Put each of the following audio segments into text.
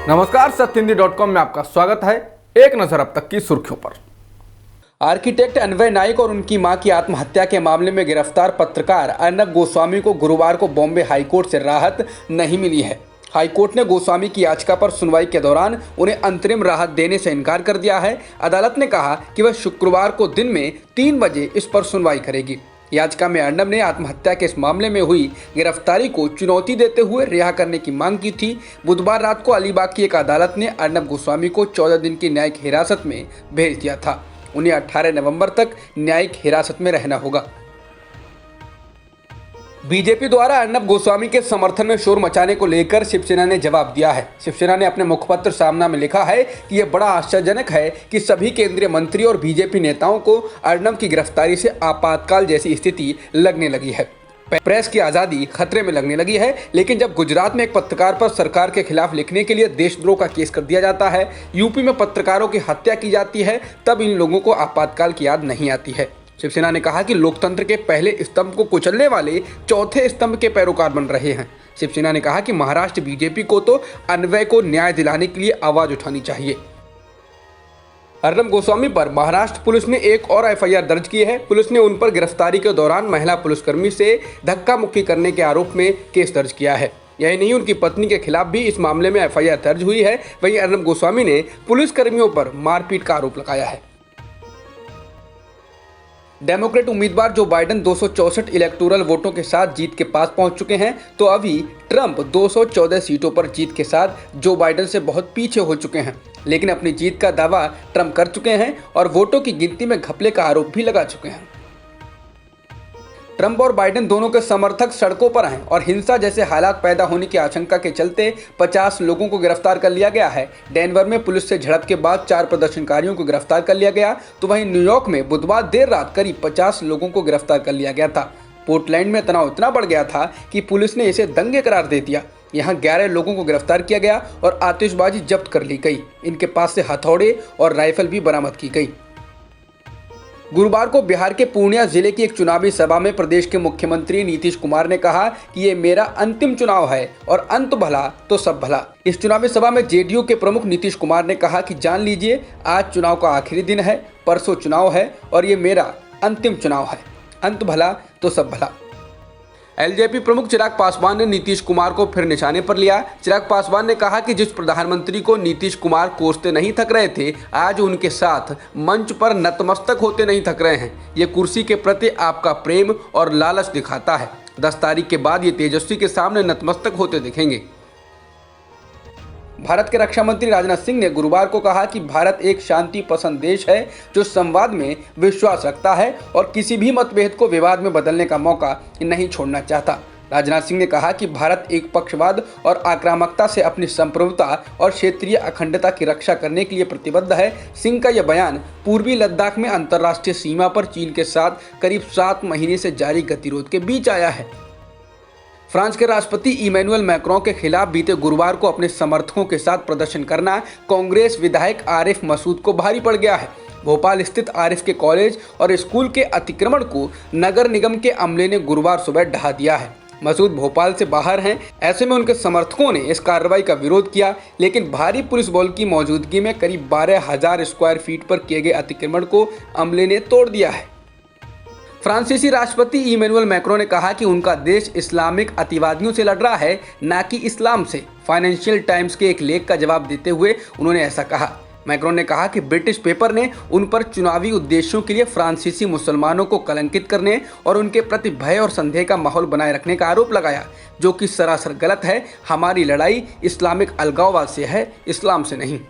नमस्कार, सत्यहिंदी.com में आपका स्वागत है। एक नजर अब तक की सुर्खियों पर। आर्किटेक्ट अन्वय नाइक और उनकी मां की आत्महत्या के मामले में गिरफ्तार पत्रकार अर्नब गोस्वामी को गुरुवार को बॉम्बे हाईकोर्ट से राहत नहीं मिली है। हाईकोर्ट ने गोस्वामी की याचिका पर सुनवाई के दौरान उन्हें अंतरिम राहत देने से इनकार कर दिया है। अदालत ने कहा कि वह शुक्रवार को दिन में 3 बजे इस पर सुनवाई करेगी। याचिका में अर्नब ने आत्महत्या के इस मामले में हुई गिरफ्तारी को चुनौती देते हुए रिहा करने की मांग की थी। बुधवार रात को अलीबाग की एक अदालत ने अर्नब गोस्वामी को 14 दिन की न्यायिक हिरासत में भेज दिया था। उन्हें 18 नवंबर तक न्यायिक हिरासत में रहना होगा। बीजेपी द्वारा अर्नब गोस्वामी के समर्थन में शोर मचाने को लेकर शिवसेना ने जवाब दिया है। शिवसेना ने अपने मुखपत्र सामना में लिखा है कि यह बड़ा आश्चर्यजनक है कि सभी केंद्रीय मंत्री और बीजेपी नेताओं को अर्नब की गिरफ्तारी से आपातकाल जैसी स्थिति लगने लगी है। प्रेस की आज़ादी खतरे में लगने लगी है। लेकिन जब गुजरात में एक पत्रकार पर सरकार के खिलाफ लिखने के लिए देशद्रोह का केस कर दिया जाता है, यूपी में पत्रकारों की हत्या की जाती है, तब इन लोगों को आपातकाल की याद नहीं आती है। शिवसेना ने कहा कि लोकतंत्र के पहले स्तंभ को कुचलने वाले चौथे स्तंभ के पैरोकार बन रहे हैं। शिवसेना ने कहा कि महाराष्ट्र बीजेपी को तो अन्वय को न्याय दिलाने के लिए आवाज उठानी चाहिए। अर्नब गोस्वामी पर महाराष्ट्र पुलिस ने एक और एफआईआर दर्ज की है। पुलिस ने उन पर गिरफ्तारी के दौरान महिला पुलिसकर्मी से धक्का मुक्की करने के आरोप में केस दर्ज किया है। यही नहीं, उनकी पत्नी के खिलाफ भी इस मामले में एफआईआर दर्ज हुई है। वहीं अर्नब गोस्वामी ने पुलिसकर्मियों पर मारपीट का आरोप लगाया है। डेमोक्रेट उम्मीदवार जो बाइडेन 264 इलेक्टोरल वोटों के साथ जीत के पास पहुंच चुके हैं, तो अभी ट्रंप 214 सीटों पर जीत के साथ जो बाइडेन से बहुत पीछे हो चुके हैं। लेकिन अपनी जीत का दावा ट्रंप कर चुके हैं और वोटों की गिनती में घपले का आरोप भी लगा चुके हैं। ट्रंप और बाइडेन दोनों के समर्थक सड़कों पर हैं और हिंसा जैसे हालात पैदा होने की आशंका के चलते 50 लोगों को गिरफ्तार कर लिया गया है। डेनवर में पुलिस से झड़प के बाद 4 प्रदर्शनकारियों को गिरफ्तार कर लिया गया, तो वहीं न्यूयॉर्क में बुधवार देर रात करीब 50 लोगों को गिरफ्तार कर लिया गया था। पोर्टलैंड में तनाव इतना बढ़ गया था कि पुलिस ने इसे दंगे करार दे दिया। यहाँ 11 लोगों को गिरफ्तार किया गया और आतिशबाजी जब्त कर ली गई। इनके पास से हथौड़े और राइफल भी बरामद की गई। गुरुवार को बिहार के पूर्णिया जिले की एक चुनावी सभा में प्रदेश के मुख्यमंत्री नीतीश कुमार ने कहा कि ये मेरा अंतिम चुनाव है और अंत भला तो सब भला। इस चुनावी सभा में जेडीयू के प्रमुख नीतीश कुमार ने कहा कि जान लीजिए, आज चुनाव का आखिरी दिन है, परसों चुनाव है और ये मेरा अंतिम चुनाव है। अंत भला तो सब भला। एलजेपी प्रमुख चिराग पासवान ने नीतीश कुमार को फिर निशाने पर लिया। चिराग पासवान ने कहा कि जिस प्रधानमंत्री को नीतीश कुमार कोसते नहीं थक रहे थे, आज उनके साथ मंच पर नतमस्तक होते नहीं थक रहे हैं। ये कुर्सी के प्रति आपका प्रेम और लालच दिखाता है। 10 तारीख के बाद ये तेजस्वी के सामने नतमस्तक होते दिखेंगे। भारत के रक्षा मंत्री राजनाथ सिंह ने गुरुवार को कहा कि भारत एक शांति पसंद देश है जो संवाद में विश्वास रखता है और किसी भी मतभेद को विवाद में बदलने का मौका नहीं छोड़ना चाहता। राजनाथ सिंह ने कहा कि भारत एक पक्षवाद और आक्रामकता से अपनी संप्रभुता और क्षेत्रीय अखंडता की रक्षा करने के लिए प्रतिबद्ध है। सिंह का यह बयान पूर्वी लद्दाख में अंतर्राष्ट्रीय सीमा पर चीन के साथ करीब 7 महीने से जारी गतिरोध के बीच आया है। फ्रांस के राष्ट्रपति इमैनुअल मैक्रों के खिलाफ बीते गुरुवार को अपने समर्थकों के साथ प्रदर्शन करना कांग्रेस विधायक आरिफ मसूद को भारी पड़ गया है। भोपाल स्थित आरिफ के कॉलेज और स्कूल के अतिक्रमण को नगर निगम के अमले ने गुरुवार सुबह ढहा दिया है। मसूद भोपाल से बाहर हैं, ऐसे में उनके समर्थकों ने इस कार्रवाई का विरोध किया, लेकिन भारी पुलिस बल की मौजूदगी में करीब 12,000 स्क्वायर फीट पर किए गए अतिक्रमण को अमले ने तोड़ दिया है। फ्रांसीसी राष्ट्रपति इमैनुअल मैक्रों ने कहा कि उनका देश इस्लामिक अतिवादियों से लड़ रहा है, न कि इस्लाम से। फाइनेंशियल टाइम्स के एक लेख का जवाब देते हुए उन्होंने ऐसा कहा। मैक्रों ने कहा कि ब्रिटिश पेपर ने उन पर चुनावी उद्देश्यों के लिए फ्रांसीसी मुसलमानों को कलंकित करने और उनके प्रति भय और संदेह का माहौल बनाए रखने का आरोप लगाया, जो कि सरासर गलत है। हमारी लड़ाई इस्लामिक अलगाववाद से है, इस्लाम से नहीं।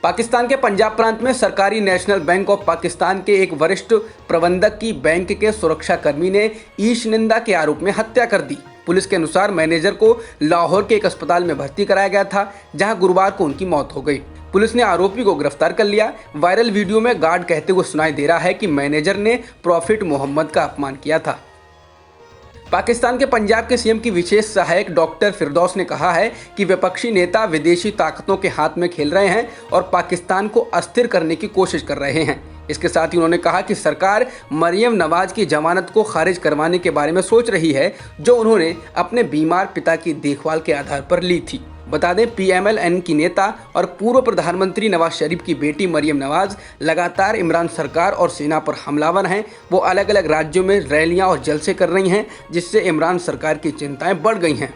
पाकिस्तान के पंजाब प्रांत में सरकारी नेशनल बैंक ऑफ पाकिस्तान के एक वरिष्ठ प्रबंधक की बैंक के सुरक्षाकर्मी ने ईशनिंदा के आरोप में हत्या कर दी। पुलिस के अनुसार मैनेजर को लाहौर के एक अस्पताल में भर्ती कराया गया था, जहां गुरुवार को उनकी मौत हो गई। पुलिस ने आरोपी को गिरफ्तार कर लिया। वायरल वीडियो में गार्ड कहते हुए सुनाई दे रहा है कि मैनेजर ने प्रॉफिट मोहम्मद का अपमान किया था। पाकिस्तान के पंजाब के सीएम की विशेष सहायक डॉक्टर फिरदौस ने कहा है कि विपक्षी नेता विदेशी ताकतों के हाथ में खेल रहे हैं और पाकिस्तान को अस्थिर करने की कोशिश कर रहे हैं। इसके साथ ही उन्होंने कहा कि सरकार मरियम नवाज की जमानत को खारिज करवाने के बारे में सोच रही है, जो उन्होंने अपने बीमार पिता की देखभाल के आधार पर ली थी। बता दें PMLN की नेता और पूर्व प्रधानमंत्री नवाज शरीफ की बेटी मरियम नवाज लगातार इमरान सरकार और सेना पर हमलावर हैं। वो अलग अलग राज्यों में रैलियां और जलसे कर रही हैं, जिससे इमरान सरकार की चिंताएं बढ़ गई हैं।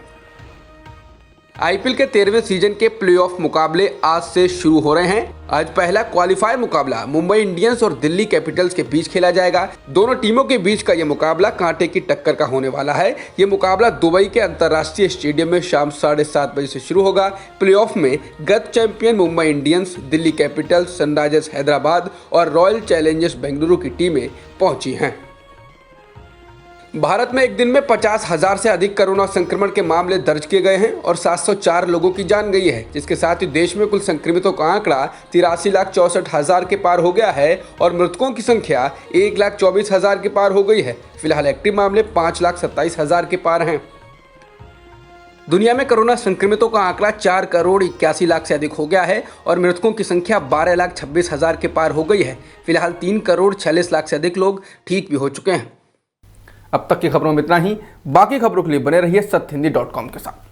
IPL के 13वें सीजन के प्लेऑफ मुकाबले आज से शुरू हो रहे हैं। आज पहला क्वालिफायर मुकाबला मुंबई इंडियंस और दिल्ली कैपिटल्स के बीच खेला जाएगा। दोनों टीमों के बीच का यह मुकाबला कांटे की टक्कर का होने वाला है। ये मुकाबला दुबई के अंतर्राष्ट्रीय स्टेडियम में शाम 7:30 बजे से शुरू होगा। प्लेऑफ में गत champion Mumbai Indians, Delhi Capitals, Sunrisers Hyderabad और रॉयल चैलेंजर्स बेंगलुरु की टीमें पहुंची हैं। भारत में एक दिन में 50,000 से अधिक कोरोना संक्रमण के मामले दर्ज किए गए हैं और 704 लोगों की जान गई है, जिसके साथ ही देश में कुल संक्रमितों का आंकड़ा 83,64,000 के पार हो गया है और मृतकों की संख्या 1,24,000 के पार हो गई है। फिलहाल एक्टिव मामले 5,27,000 के पार हैं। दुनिया में कोरोना संक्रमितों का आंकड़ा 4,81,00,000 से अधिक हो गया है और मृतकों की संख्या 12,26,000 के पार हो गई है। फिलहाल 3,46,00,000 से अधिक लोग ठीक भी हो चुके हैं। अब तक की खबरों में इतना ही। बाकी खबरों के लिए बने रहिए सत्यहिंदी.com के साथ।